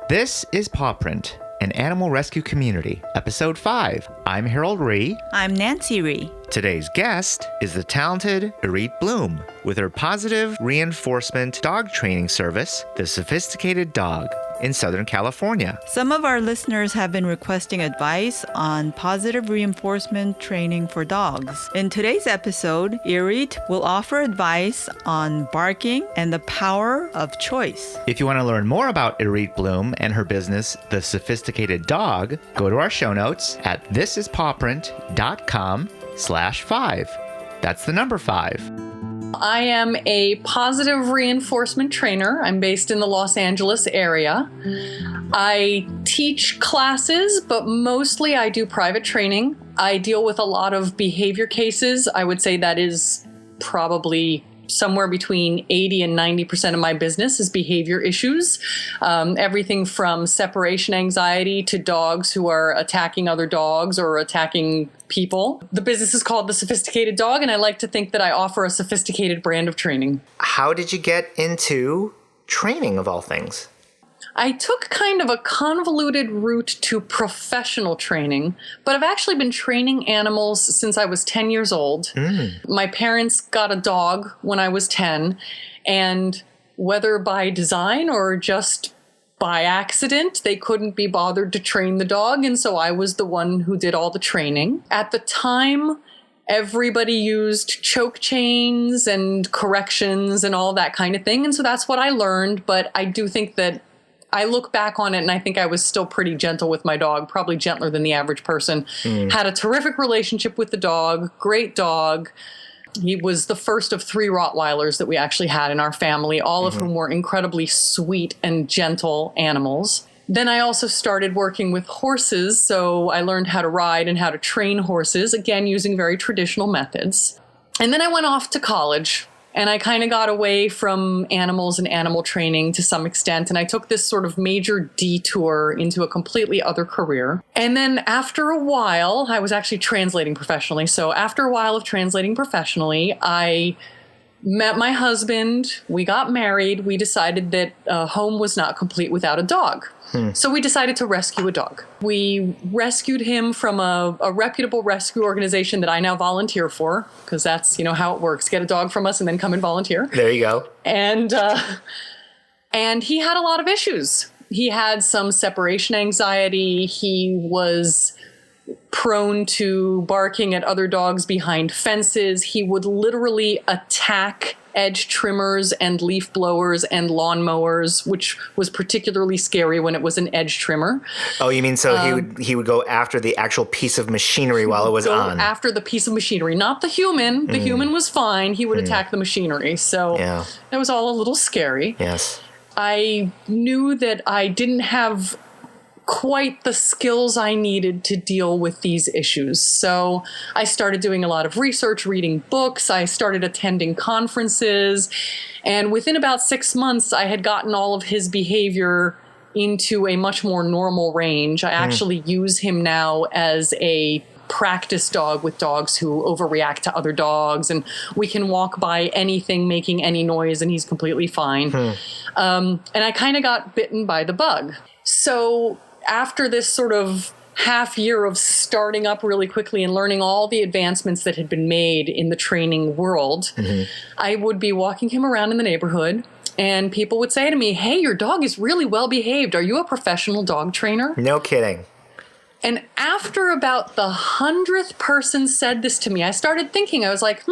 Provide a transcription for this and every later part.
This is Paw Print, an animal rescue community, episode 5. I'm Harold Ree. I'm Nancy Ree. Today's guest is the talented Irith Bloom with her positive reinforcement dog training service, The Sophisticated Dog, in Southern California. Some of our listeners have been requesting advice on positive reinforcement training for dogs. In today's episode, Irith will offer advice on barking and the power of choice. If you want to learn more about Irith Bloom and her business, The Sophisticated Dog, go to our show notes at thisispawprint.com/5. That's the number 5. I am a positive reinforcement trainer. I'm based in the Los Angeles area. I teach classes, but mostly I do private training. I deal with a lot of behavior cases. I would say that is probably somewhere between 80 and 90% of my business is behavior issues. Everything from separation anxiety to dogs who are attacking other dogs or attacking people. The business is called The Sophisticated Dog, and I like to think that I offer a sophisticated brand of training. How did you get into training of all things? I took kind of a convoluted route to professional training, but I've actually been training animals since I was 10 years old. My parents got a dog when I was 10, and whether by design or just by accident, they couldn't be bothered to train the dog, and so I was the one who did all the training. At the time, everybody used choke chains and corrections and all that kind of thing, and so that's what I learned, but I do think that I look back on it and I think I was still pretty gentle with my dog, probably gentler than the average person. Had a terrific relationship with the dog, great dog. He was the first of 3 Rottweilers that we actually had in our family, all of whom were incredibly sweet and gentle animals. Then I also started working with horses, so I learned how to ride and how to train horses, again, using very traditional methods. And then I went off to college. And I kind of got away from animals and animal training to some extent. And I took this sort of major detour into a completely other career. And then after a while, I was actually translating professionally. So after a while of translating professionally, I met my husband. We got married. We decided that a home was not complete without a dog. So we decided to rescue a dog. We rescued him from a reputable rescue organization that I now volunteer for, because that's, how it works. Get a dog from us and then come and volunteer. There you go. And he had a lot of issues. He had some separation anxiety. He was prone to barking at other dogs behind fences. He would literally attack edge trimmers and leaf blowers and lawnmowers, which was particularly scary when it was an edge trimmer. Oh, you mean so he would go after the actual piece of machinery while it was on? After the piece of machinery, not the human. The human was fine. He would attack the machinery. So that was all a little scary. Yes. I knew that I didn't have quite the skills I needed to deal with these issues. So I started doing a lot of research, reading books. I started attending conferences. And within about 6 months, I had gotten all of his behavior into a much more normal range. I actually use him now as a practice dog with dogs who overreact to other dogs. And we can walk by anything making any noise and he's completely fine. And I kind of got bitten by the bug. So after this sort of half year of starting up really quickly and learning all the advancements that had been made in the training world, I would be walking him around in the neighborhood and people would say to me, "Hey, your dog is really well behaved. Are you a professional dog trainer?" No kidding. And after about the 100th person said this to me, I started thinking, I was like,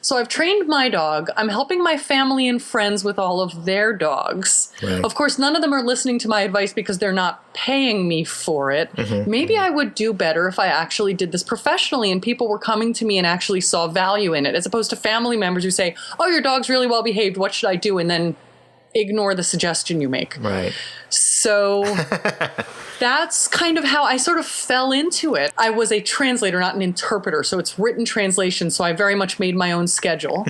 so I've trained my dog. I'm helping my family and friends with all of their dogs. Right. Of course, none of them are listening to my advice because they're not paying me for it. Maybe I would do better if I actually did this professionally and people were coming to me and actually saw value in it, as opposed to family members who say, "Oh, your dog's really well behaved. What should I do?" And then ignore the suggestion you make. Right. So that's kind of how I sort of fell into it. I was a translator, not an interpreter. So it's written translation. So I very much made my own schedule.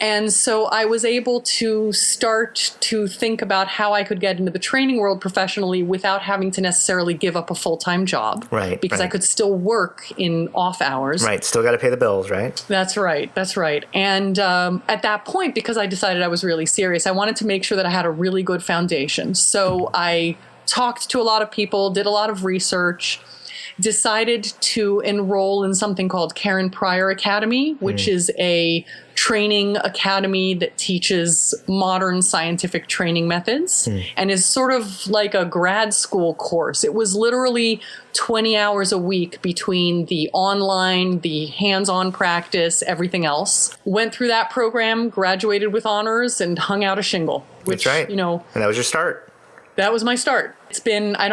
And so I was able to start to think about how I could get into the training world professionally without having to necessarily give up a full-time job. Right. Because I could still work in off hours. Right. Still got to pay the bills, right? That's right. That's right. And at that point, because I decided I was really serious, I wanted to make sure that I had a really good foundation. So I talked to a lot of people, did a lot of research, decided to enroll in something called Karen Pryor Academy, which is a training academy that teaches modern scientific training methods and is sort of like a grad school course. It was literally 20 hours a week between the online, the hands-on practice, everything else. Went through that program, graduated with honors, and hung out a shingle. Which, That's right. You know, And that was your start. that was my start. It's been, I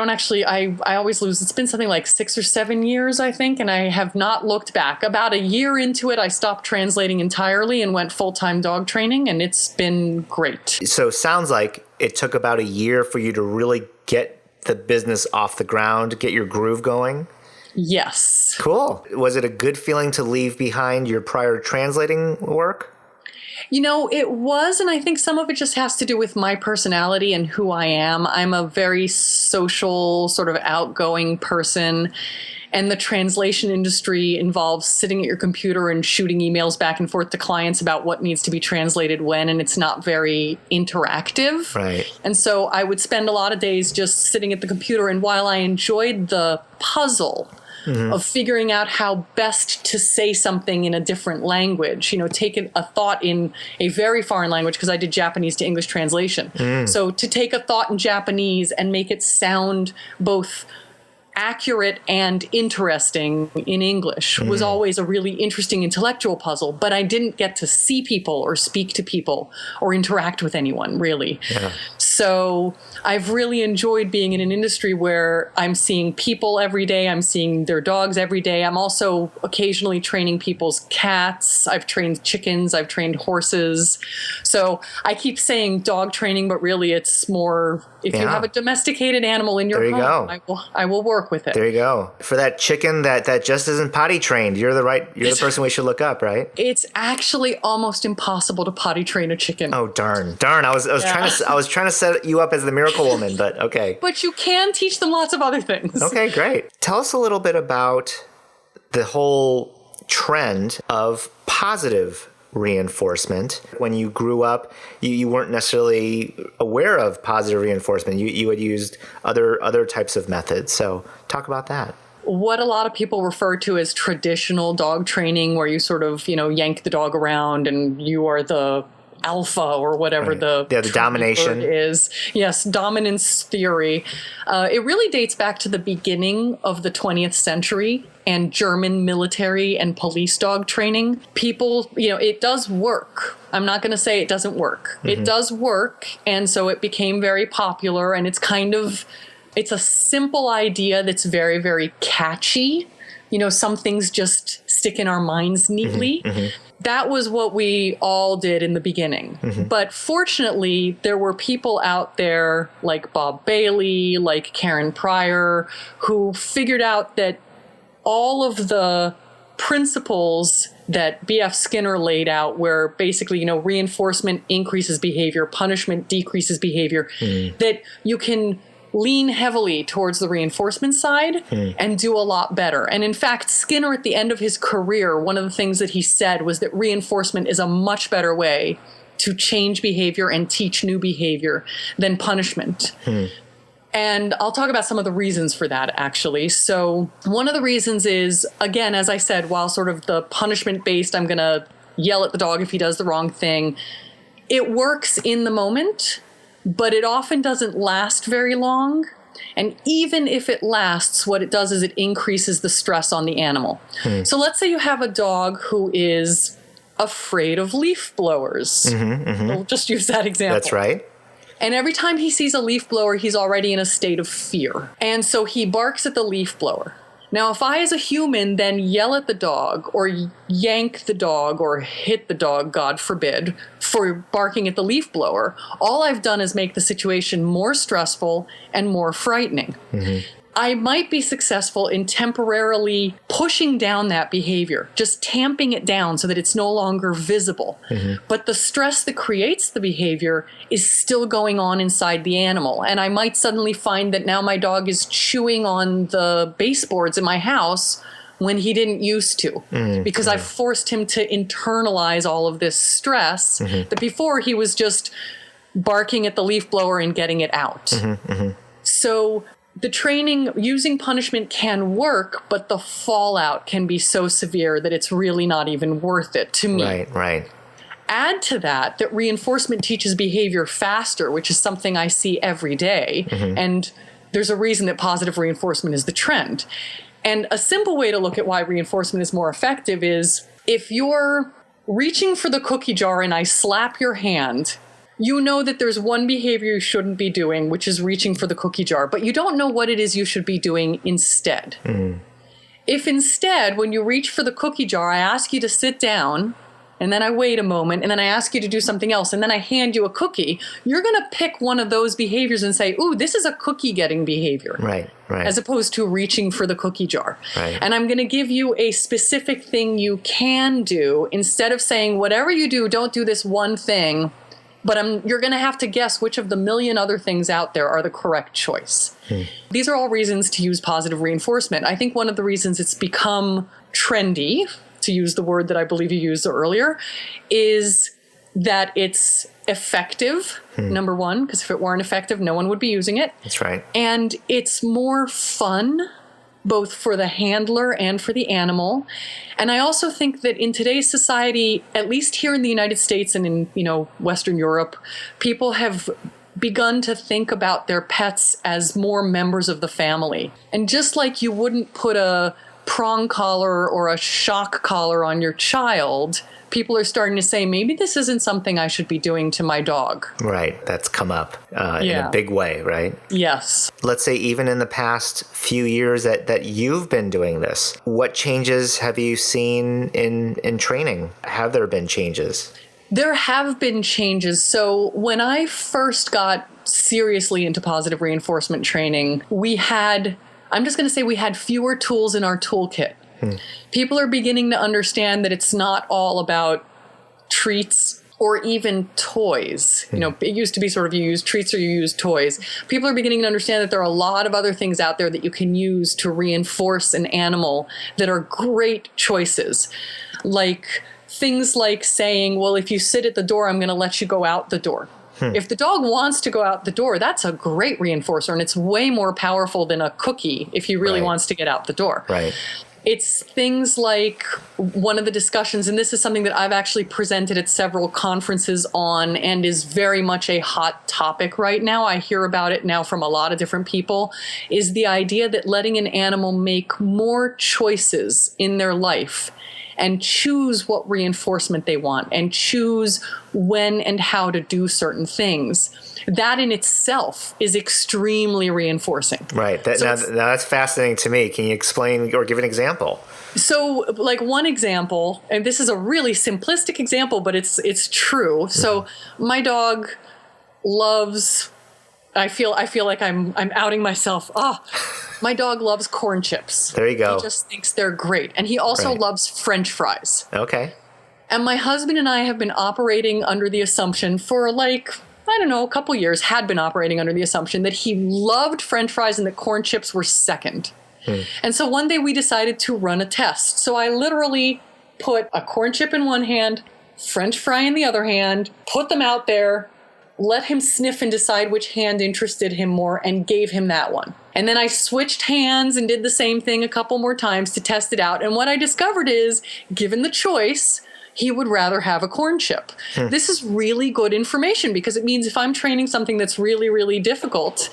always lose. It's been something like 6 or 7 years, I think, and I have not looked back. About a year into it, I stopped translating entirely and went full-time dog training, and it's been great. So sounds like it took about a year for you to really get the business off the ground, get your groove going. Yes. Cool. Was it a good feeling to leave behind your prior translating work? You know, it was, and I think some of it just has to do with my personality and who I am. I'm a very social, sort of outgoing person, and the translation industry involves sitting at your computer and shooting emails back and forth to clients about what needs to be translated when, and it's not very interactive. Right. And so I would spend a lot of days just sitting at the computer, and while I enjoyed the puzzle of figuring out how best to say something in a different language, you know, take a thought in a very foreign language, because I did Japanese to English translation. So to take a thought in Japanese and make it sound both accurate and interesting in English was always a really interesting intellectual puzzle, but I didn't get to see people or speak to people or interact with anyone, really. Yeah. So I've really enjoyed being in an industry where I'm seeing people every day. I'm seeing their dogs every day. I'm also occasionally training people's cats. I've trained chickens. I've trained horses. So I keep saying dog training, but really it's more, if you have a domesticated animal in your home, I will work with it. There you go. For that chicken that just isn't potty trained, you're the person we should look up, right? It's actually almost impossible to potty train a chicken. Oh darn! I was trying to set you up as the miracle woman, but okay. But you can teach them lots of other things. Okay, great. Tell us a little bit about the whole trend of positive reinforcement. When you grew up, you weren't necessarily aware of positive reinforcement. You had used other types of methods. So talk about that. What a lot of people refer to as traditional dog training, where you sort of, yank the dog around and you are the alpha or whatever the domination is. Yes, dominance theory. It really dates back to the beginning of the 20th century and German military and police dog training. People, it does work. I'm not going to say it doesn't work. It does work. And so it became very popular, and it's a simple idea that's very, very catchy. Some things just stick in our minds neatly. That was what we all did in the beginning. But fortunately, there were people out there like Bob Bailey, like Karen Pryor, who figured out that all of the principles that B.F. Skinner laid out, where basically, reinforcement increases behavior, punishment decreases behavior, that you can lean heavily towards the reinforcement side and do a lot better. And in fact, Skinner, at the end of his career, one of the things that he said was that reinforcement is a much better way to change behavior and teach new behavior than punishment. And I'll talk about some of the reasons for that, actually. So one of the reasons is, again, as I said, while sort of the punishment-based, I'm going to yell at the dog if he does the wrong thing, it works in the moment, but it often doesn't last very long. And even if it lasts, what it does is it increases the stress on the animal. So let's say you have a dog who is afraid of leaf blowers. We'll just use that example. That's right. And every time he sees a leaf blower, he's already in a state of fear. And so he barks at the leaf blower. Now, if I, as a human, then yell at the dog or yank the dog or hit the dog, God forbid, for barking at the leaf blower, all I've done is make the situation more stressful and more frightening. I might be successful in temporarily pushing down that behavior, just tamping it down so that it's no longer visible. But the stress that creates the behavior is still going on inside the animal. And I might suddenly find that now my dog is chewing on the baseboards in my house when he didn't used to, because I've forced him to internalize all of this stress that before he was just barking at the leaf blower and getting it out. So the training using punishment can work, but the fallout can be so severe that it's really not even worth it to me. Right. Add to that reinforcement teaches behavior faster, which is something I see every day. And there's a reason that positive reinforcement is the trend. And a simple way to look at why reinforcement is more effective is if you're reaching for the cookie jar and I slap your hand, you know that there's one behavior you shouldn't be doing, which is reaching for the cookie jar, but you don't know what it is you should be doing instead. If instead, when you reach for the cookie jar, I ask you to sit down, and then I wait a moment, and then I ask you to do something else, and then I hand you a cookie, you're going to pick one of those behaviors and say, ooh, this is a cookie-getting behavior. Right. As opposed to reaching for the cookie jar. Right. And I'm going to give you a specific thing you can do instead of saying, whatever you do, don't do this one thing. But you're going to have to guess which of the million other things out there are the correct choice. These are all reasons to use positive reinforcement. I think one of the reasons it's become trendy, to use the word that I believe you used earlier, is that it's effective, number one, because if it weren't effective, no one would be using it. That's right. And it's more fun, both for the handler and for the animal. And I also think that in today's society, at least here in the United States and in, Western Europe, people have begun to think about their pets as more members of the family. And just like you wouldn't put a prong collar or a shock collar on your child, people are starting to say, maybe this isn't something I should be doing to my dog. Right. That's come up in a big way, right? Yes. Let's say even in the past few years that you've been doing this, what changes have you seen in training? Have there been changes? There have been changes. So when I first got seriously into positive reinforcement training, we had fewer tools in our toolkit. People are beginning to understand that it's not all about treats or even toys. It used to be sort of you use treats or you use toys. People are beginning to understand that there are a lot of other things out there that you can use to reinforce an animal that are great choices. Like things like saying, well, if you sit at the door, I'm going to let you go out the door. If the dog wants to go out the door, that's a great reinforcer, and it's way more powerful than a cookie if he really wants to get out the door. Right. It's things like one of the discussions, and this is something that I've actually presented at several conferences on and is very much a hot topic right now. I hear about it now from a lot of different people, is the idea that letting an animal make more choices in their life and choose what reinforcement they want and choose when and how to do certain things. That in itself is extremely reinforcing. Right. Now that's fascinating to me. Can you explain or give an example? So, like one example, and this is a really simplistic example, but it's true. So, my dog loves. I feel like I'm outing myself. My dog loves corn chips. There you go. He just thinks they're great, and he also loves French fries. Okay. And my husband and I have been operating under the assumption for a couple years, had been operating under the assumption that he loved French fries and that corn chips were second. And so one day we decided to run a test. So I literally put a corn chip in one hand, French fry in the other hand, put them out there, let him sniff and decide which hand interested him more, and gave him that one. And then I switched hands and did the same thing a couple more times to test it out. And what I discovered is, given the choice, he would rather have a corn chip. This is really good information because it means if I'm training something that's really, really difficult,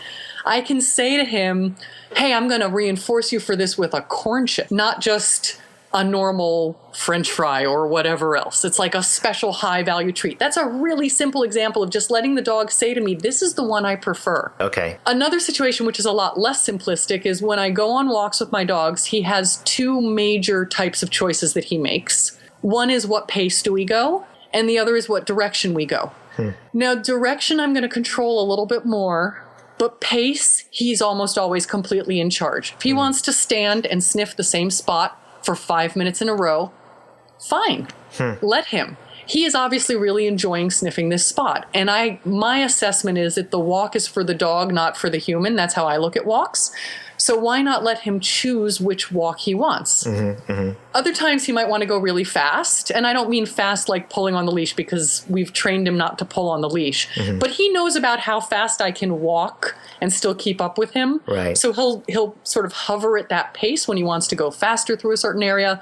I can say to him, hey, I'm going to reinforce you for this with a corn chip, not just a normal French fry or whatever else. It's like a special high value treat. That's a really simple example of just letting the dog say to me, this is the one I prefer. Okay. Another situation which is a lot less simplistic is when I go on walks with my dogs, he has two major types of choices that he makes. One is what pace do we go, and the other is what direction we go. Now, direction I'm going to control a little bit more But pace, he's almost always completely in charge. If he wants to stand and sniff the same spot for 5 minutes in a row, fine, let him. He is obviously really enjoying sniffing this spot. And my assessment is that the walk is for the dog, not for the human. That's how I look at walks. So why not let him choose which walk he wants? Other times he might want to go really fast. And I don't mean fast like pulling on the leash, because we've trained him not to pull on the leash. But he knows about how fast I can walk and still keep up with him. Right. So he'll sort of hover at that pace when he wants to go faster through a certain area.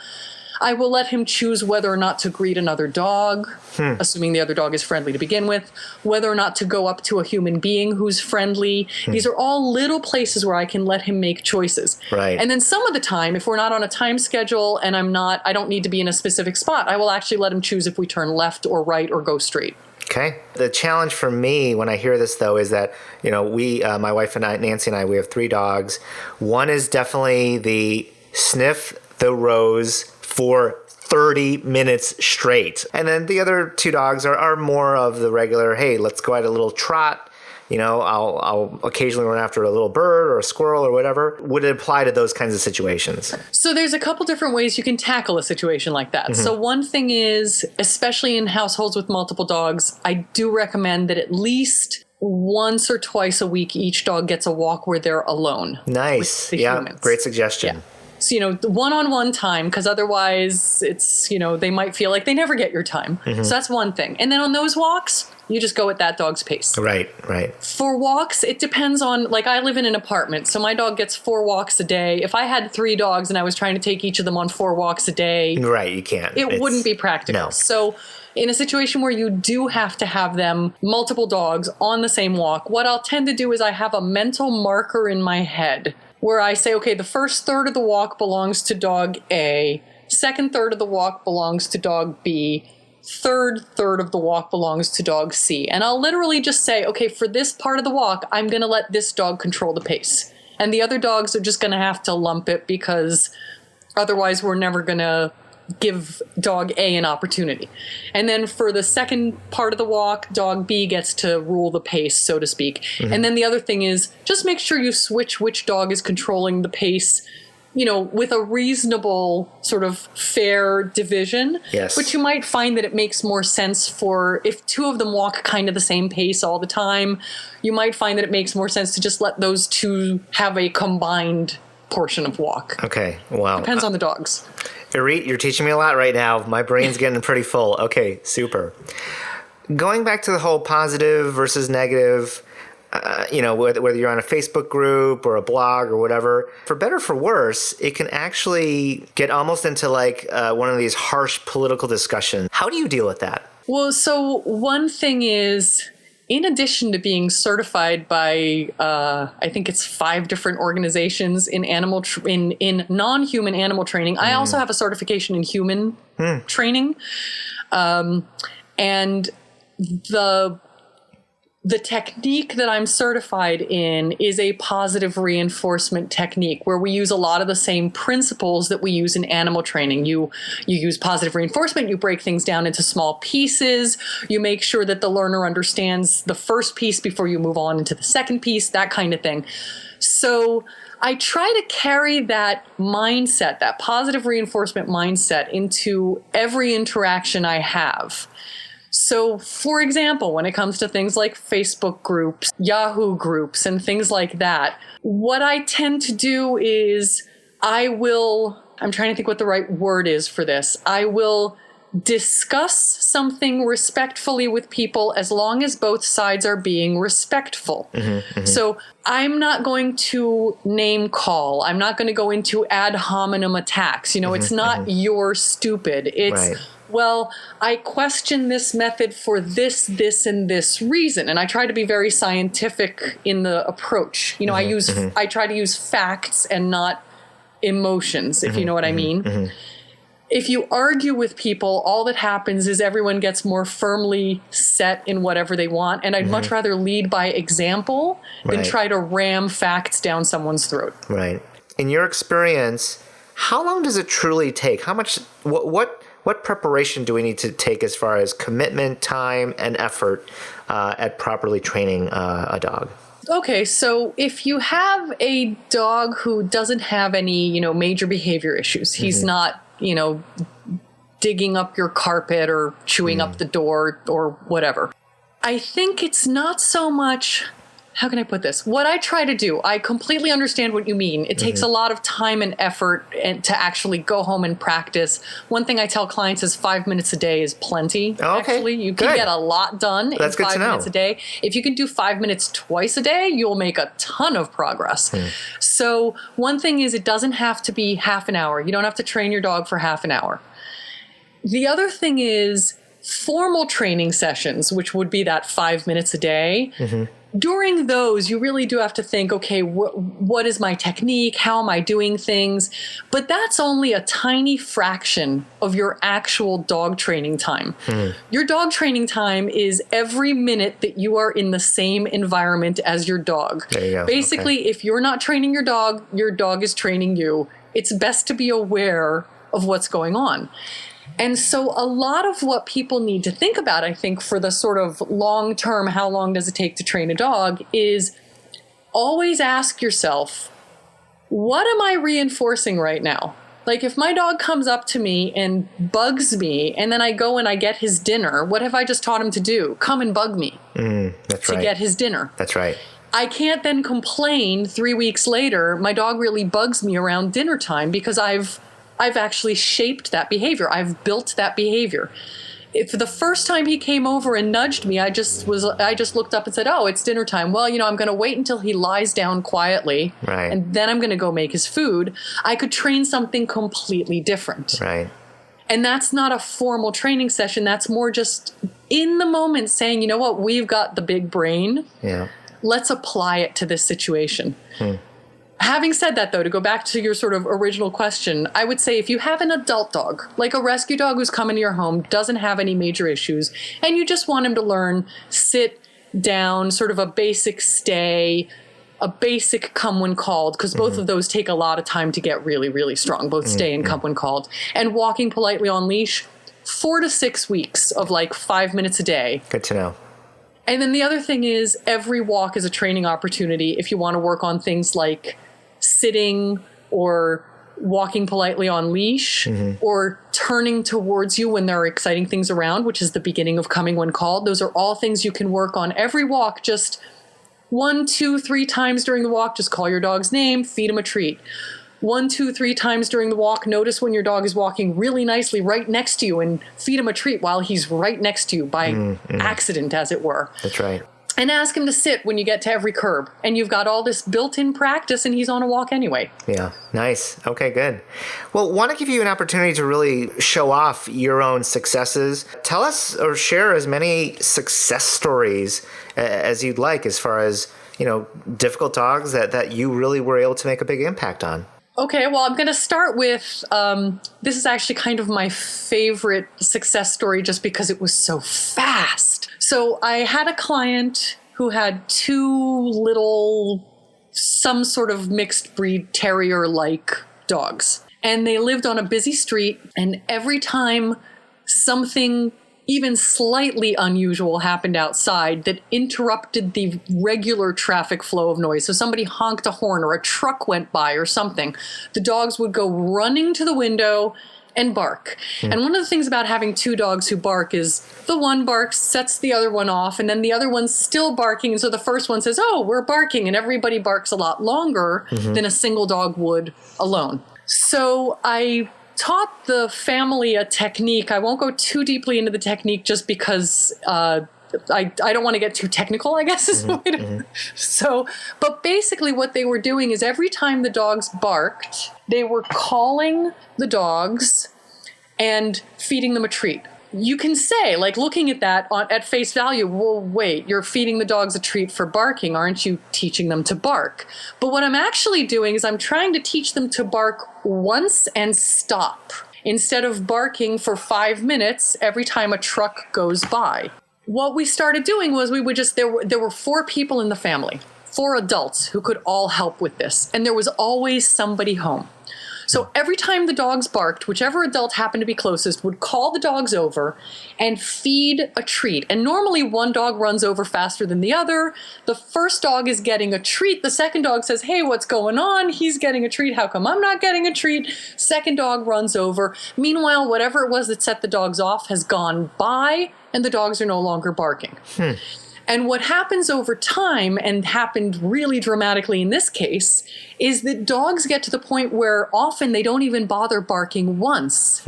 I will let him choose whether or not to greet another dog, assuming the other dog is friendly to begin with, whether or not to go up to a human being who's friendly. These are all little places where I can let him make choices. Right. And then some of the time, if we're not on a time schedule and I don't need to be in a specific spot, I will actually let him choose if we turn left or right or go straight. Okay. The challenge for me when I hear this, though, is that, my wife and I, Nancy and I, we have 3 dogs. One is definitely the sniff the rose for 30 minutes straight. And then the other 2 dogs are more of the regular, hey, let's go at a little trot. I'll occasionally run after a little bird or a squirrel or whatever. Would it apply to those kinds of situations? So there's a couple different ways you can tackle a situation like that. So one thing is, especially in households with multiple dogs, I do recommend that at least once or twice a week, each dog gets a walk where they're alone. Nice. With the humans. Great suggestion. Yeah. So, the one-on-one time, because otherwise it's, they might feel like they never get your time. So that's one thing. And then on those walks, you just go at that dog's pace. Right. For walks, it depends on, like, I live in an apartment, so my dog gets 4 walks a day. If I had 3 dogs and I was trying to take each of them on 4 walks a day, right, you can't. It wouldn't be practical. No. So in a situation where you do have to have them, multiple dogs on the same walk, what I'll tend to do is I have a mental marker in my head where I say, okay, the first third of the walk belongs to dog A, second third of the walk belongs to dog B, third of the walk belongs to dog C. And I'll literally just say, okay, for this part of the walk, I'm going to let this dog control the pace. And the other dogs are just going to have to lump it, because otherwise we're never going to give dog A an opportunity. And then for the second part of the walk, dog B gets to rule the pace, so to speak. And then the other thing is just make sure you switch which dog is controlling the pace, with a reasonable sort of fair division. Yes. But you might find that it makes more sense for, if 2 of them walk kind of the same pace all the time, you might find that it makes more sense to just let those 2 have a combined portion of walk. Okay. Wow. Depends on the dogs. Irith, you're teaching me a lot right now. My brain's getting pretty full. Okay, super. Going back to the whole positive versus negative, whether you're on a Facebook group or a blog or whatever, for better or for worse, it can actually get almost into like one of these harsh political discussions. How do you deal with that? Well, so one thing is, in addition to being certified by, I think it's 5 different organizations in in non-human animal training, I also have a certification in human training, and the technique that I'm certified in is a positive reinforcement technique, where we use a lot of the same principles that we use in animal training. You use positive reinforcement, you break things down into small pieces, you make sure that the learner understands the first piece before you move on into the second piece, that kind of thing. So I try to carry that mindset, that positive reinforcement mindset, into every interaction I have. So, for example, when it comes to things like Facebook groups, Yahoo groups, and things like that, what I tend to do is I'm trying to think what the right word is for this. I will discuss something respectfully with people as long as both sides are being respectful. So I'm not going to name call. I'm not going to go into ad hominem attacks. It's not you're stupid. It's, right. Well, I question this method for this, and this reason. And I try to be very scientific in the approach. I try to use facts and not emotions, if you know what I mean. If you argue with people, all that happens is everyone gets more firmly set in whatever they want. And I'd much rather lead by example than try to ram facts down someone's throat. Right. In your experience, how long does it truly take? How much, what preparation do we need to take as far as commitment, time, and effort at properly training a dog? Okay, so if you have a dog who doesn't have any, major behavior issues, he's not, digging up your carpet or chewing up the door or whatever. I think it's not so much, how can I put this? What I try to do, I completely understand what you mean. It takes a lot of time and effort to actually go home and practice. One thing I tell clients is 5 minutes a day is plenty. Oh, okay. Actually, you can get a lot done That's in good to 5 know. minutes a day. If you can do 5 minutes twice a day, you'll make a ton of progress. So one thing is it doesn't have to be half an hour. You don't have to train your dog for half an hour. The other thing is formal training sessions, which would be that 5 minutes a day. During those, you really do have to think, okay, what is my technique? How am I doing things? But that's only a tiny fraction of your actual dog training time. Your dog training time is every minute that you are in the same environment as your dog. There you go. Basically, if you're not training your dog is training you. It's best to be aware of what's going on. And so a lot of what people need to think about, I think, for the sort of long term, how long does it take to train a dog, is always ask yourself, what am I reinforcing right now? Like if my dog comes up to me and bugs me and then I go and I get his dinner, what have I just taught him to do? Come and bug me to get his dinner. That's right. I can't then complain 3 weeks later, my dog really bugs me around dinner time because I've actually shaped that behavior. I've built that behavior. If the first time he came over and nudged me, I just looked up and said, "Oh, it's dinner time." Well, I'm going to wait until he lies down quietly, Right. and then I'm going to go make his food. I could train something completely different. Right. And that's not a formal training session. That's more just in the moment saying, you know what, we've got the big brain. Yeah. Let's apply it to this situation. Having said that, though, to go back to your sort of original question, I would say if you have an adult dog, like a rescue dog who's come into your home, doesn't have any major issues, and you just want him to learn sit down, sort of a basic stay, a basic come when called, because both of those take a lot of time to get really, really strong, both stay and come when called, and walking politely on leash, 4 to 6 weeks of like 5 minutes a day. Good to know. And then the other thing is every walk is a training opportunity if you want to work on things like sitting or walking politely on leash or turning towards you when there are exciting things around, which is the beginning of coming when called. Those are all things you can work on every walk. Just 1, 2, 3 times during the walk, just call your dog's name, feed him a treat. 1, 2, 3 times during the walk, notice when your dog is walking really nicely right next to you and feed him a treat while he's right next to you by accident, as it were. That's right. And ask him to sit when you get to every curb. And you've got all this built-in practice and he's on a walk anyway. Yeah. Nice. Okay, good. Well, want to give you an opportunity to really show off your own successes. Tell us or share as many success stories as you'd like as far as, difficult dogs that you really were able to make a big impact on. Okay, well, I'm going to start with, this is actually kind of my favorite success story just because it was so fast. So I had a client who had 2 little, some sort of mixed breed terrier-like dogs. And they lived on a busy street, and every time something even slightly unusual happened outside that interrupted the regular traffic flow of noise. So somebody honked a horn or a truck went by or something, the dogs would go running to the window and bark. And one of the things about having 2 dogs who bark is the one barks, sets the other one off, and then the other one's still barking. And so the first one says, "Oh, we're barking." And everybody barks a lot longer than a single dog would alone. So I taught the family a technique. I won't go too deeply into the technique just because I don't want to get too technical, I guess is the way to. So, but basically what they were doing is every time the dogs barked, they were calling the dogs and feeding them a treat. You can say, like looking at that at face value, well, wait, you're feeding the dogs a treat for barking. Aren't you teaching them to bark? But what I'm actually doing is I'm trying to teach them to bark once and stop instead of barking for 5 minutes every time a truck goes by. What we started doing was we would just, there were 4 people in the family, 4 adults who could all help with this. And there was always somebody home. So every time the dogs barked, whichever adult happened to be closest would call the dogs over and feed a treat. And normally one dog runs over faster than the other. The first dog is getting a treat. The second dog says, hey, what's going on? He's getting a treat. How come I'm not getting a treat? Second dog runs over. Meanwhile, whatever it was that set the dogs off has gone by, and the dogs are no longer barking. And what happens over time, and happened really dramatically in this case, is that dogs get to the point where often they don't even bother barking once.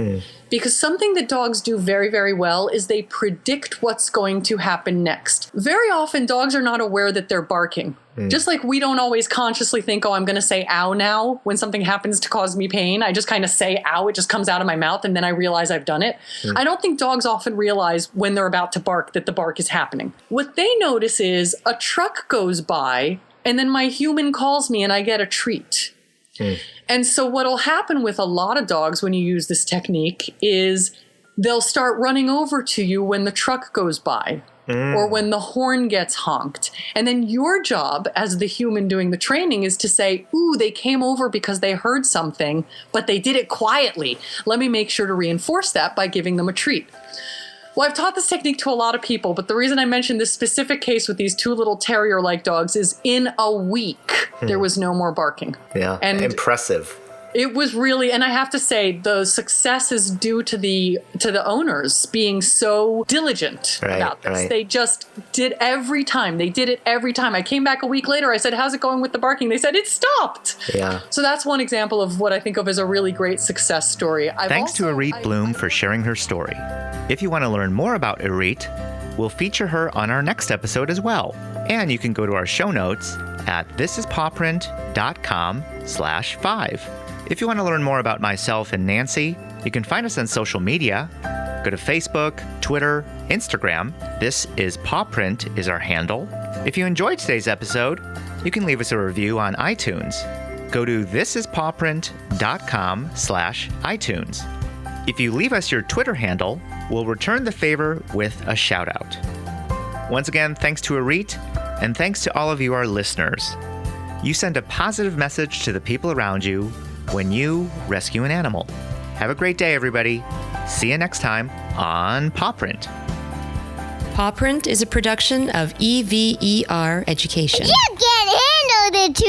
Because something that dogs do very, very well is they predict what's going to happen next. Very often, dogs are not aware that they're barking. Just like we don't always consciously think, oh, I'm going to say ow now when something happens to cause me pain. I just kind of say ow, it just comes out of my mouth, and then I realize I've done it. I don't think dogs often realize when they're about to bark that the bark is happening. What they notice is a truck goes by, and then my human calls me and I get a treat. And so what'll happen with a lot of dogs when you use this technique is they'll start running over to you when the truck goes by. Or when the horn gets honked. And then your job as the human doing the training is to say, ooh, they came over because they heard something, but they did it quietly. Let me make sure to reinforce that by giving them a treat. Well, I've taught this technique to a lot of people, but the reason I mentioned this specific case with these two little terrier-like dogs is in a week, there was no more barking. Yeah, and impressive. It was really, and I have to say, the success is due to the owners being so diligent about this. Right. They just did every time. They did it every time. I came back a week later. I said, how's it going with the barking? They said, it stopped. Yeah. So that's one example of what I think of as a really great success story. Thanks to Irith Bloom for sharing her story. If you want to learn more about Irith, we'll feature her on our next episode as well. And you can go to our show notes at thisispawprint.com/5. If you want to learn more about myself and Nancy, you can find us on social media. Go to Facebook, Twitter, Instagram. This is Pawprint is our handle. If you enjoyed today's episode, you can leave us a review on iTunes. Go to thisispawprint.com/iTunes. If you leave us your Twitter handle, we'll return the favor with a shout out. Once again, thanks to Irith, and thanks to all of you, our listeners. You send a positive message to the people around you when you rescue an animal. Have a great day, everybody. See you next time on Pawprint. Pawprint is a production of EVER Education. You can't handle the truth.